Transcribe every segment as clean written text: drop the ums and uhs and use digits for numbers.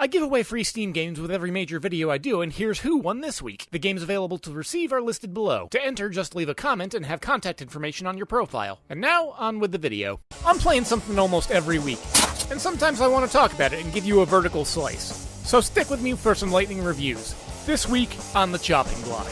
I give away free Steam games with every major video I do, and here's who won this week. The games available to receive are listed below. To enter, just leave a comment and have contact information on your profile. And now, on with the video. I'm playing something almost every week, and sometimes I want to talk about it and give you a vertical slice. So stick with me for some lightning reviews. This week, on the chopping block.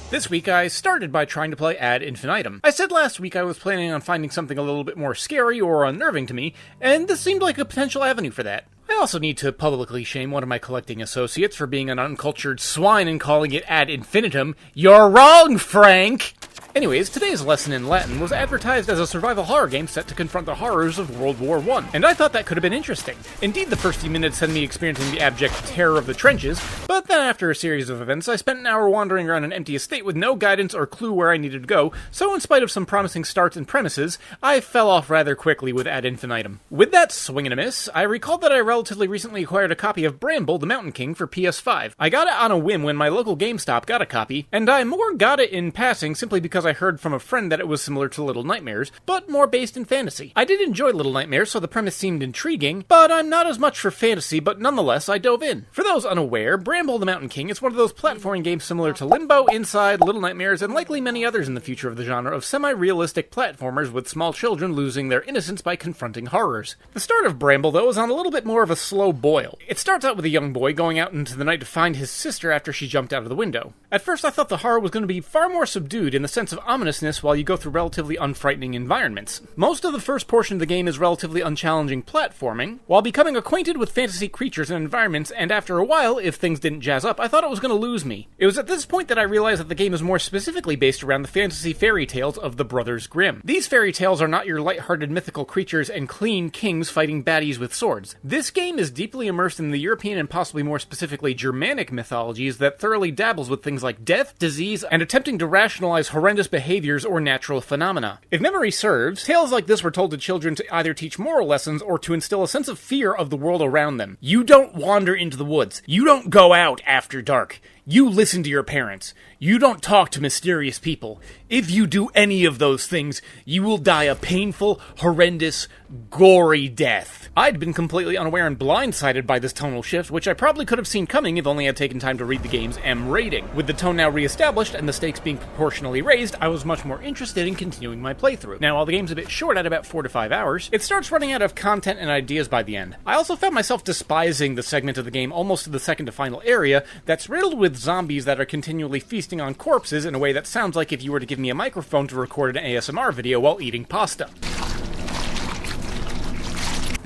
This week, I started by trying to play Ad Infinitum. I said last week I was planning on finding something a little bit more scary or unnerving to me, and this seemed like a potential avenue for that. I also need to publicly shame one of my collecting associates for being an uncultured swine and calling it Ad Infinitum. You're wrong, Frank! Anyways, today's lesson in Latin was advertised as a survival horror game set to confront the horrors of World War I, and I thought that could have been interesting. Indeed, the first few minutes had me experiencing the abject terror of the trenches, but then after a series of events, I spent an hour wandering around an empty estate with no guidance or clue where I needed to go, so in spite of some promising starts and premises, I fell off rather quickly with Ad Infinitum. With that swing and a miss, I recalled that I relatively recently acquired a copy of Bramble, the Mountain King, for PS5. I got it on a whim when my local GameStop got a copy, and I more got it in passing simply because I heard from a friend that it was similar to Little Nightmares, but more based in fantasy. I did enjoy Little Nightmares, so the premise seemed intriguing, but I'm not as much for fantasy, but nonetheless, I dove in. For those unaware, Bramble the Mountain King is one of those platforming games similar to Limbo, Inside, Little Nightmares, and likely many others in the future of the genre of semi-realistic platformers with small children losing their innocence by confronting horrors. The start of Bramble, though, is on a little bit more of a slow boil. It starts out with a young boy going out into the night to find his sister after she jumped out of the window. At first, I thought the horror was going to be far more subdued in the sense of ominousness while you go through relatively unfrightening environments. Most of the first portion of the game is relatively unchallenging platforming, while becoming acquainted with fantasy creatures and environments, and after a while, if things didn't jazz up, I thought it was going to lose me. It was at this point that I realized that the game is more specifically based around the fantasy fairy tales of the Brothers Grimm. These fairy tales are not your lighthearted mythical creatures and clean kings fighting baddies with swords. This game is deeply immersed in the European and possibly more specifically Germanic mythologies that thoroughly dabbles with things like death, disease, and attempting to rationalize horrendous behaviors or natural phenomena. If memory serves, tales like this were told to children to either teach moral lessons or to instill a sense of fear of the world around them. You don't wander into the woods. You don't go out after dark. You listen to your parents. You don't talk to mysterious people. If you do any of those things, you will die a painful, horrendous, gory death. I'd been completely unaware and blindsided by this tonal shift, which I probably could have seen coming if only I'd taken time to read the game's M rating. With the tone now re-established and the stakes being proportionally raised, I was much more interested in continuing my playthrough. Now, while the game's a bit short at about 4 to 5 hours, it starts running out of content and ideas by the end. I also found myself despising the segment of the game almost to the second to final area that's riddled with zombies that are continually feasting on corpses in a way that sounds like if you were to give me a microphone to record an ASMR video while eating pasta.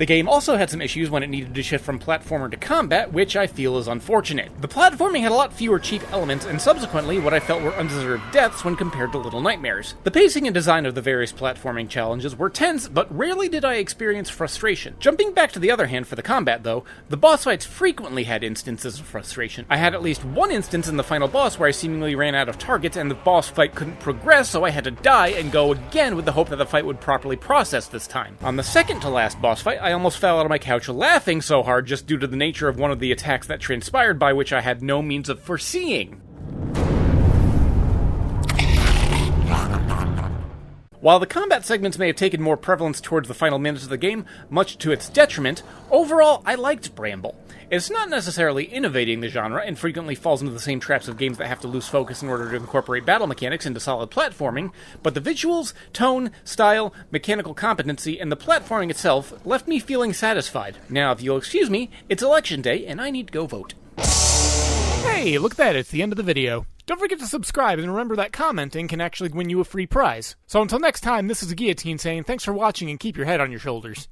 The game also had some issues when it needed to shift from platformer to combat, which I feel is unfortunate. The platforming had a lot fewer cheap elements, and subsequently what I felt were undeserved deaths when compared to Little Nightmares. The pacing and design of the various platforming challenges were tense, but rarely did I experience frustration. Jumping back to the other hand for the combat, though, the boss fights frequently had instances of frustration. I had at least one instance in the final boss where I seemingly ran out of targets and the boss fight couldn't progress, so I had to die and go again with the hope that the fight would properly process this time. On the second to last boss fight, I almost fell out of my couch laughing so hard just due to the nature of one of the attacks that transpired by which I had no means of foreseeing. While the combat segments may have taken more prevalence towards the final minutes of the game, much to its detriment, overall I liked Bramble. It's not necessarily innovating the genre, and frequently falls into the same traps of games that have to lose focus in order to incorporate battle mechanics into solid platforming, but the visuals, tone, style, mechanical competency, and the platforming itself left me feeling satisfied. Now, if you'll excuse me, it's election day, and I need to go vote. Hey, look at that, it's the end of the video. Don't forget to subscribe, and remember that commenting can actually win you a free prize. So until next time, this is Gheeotine saying thanks for watching and keep your head on your shoulders.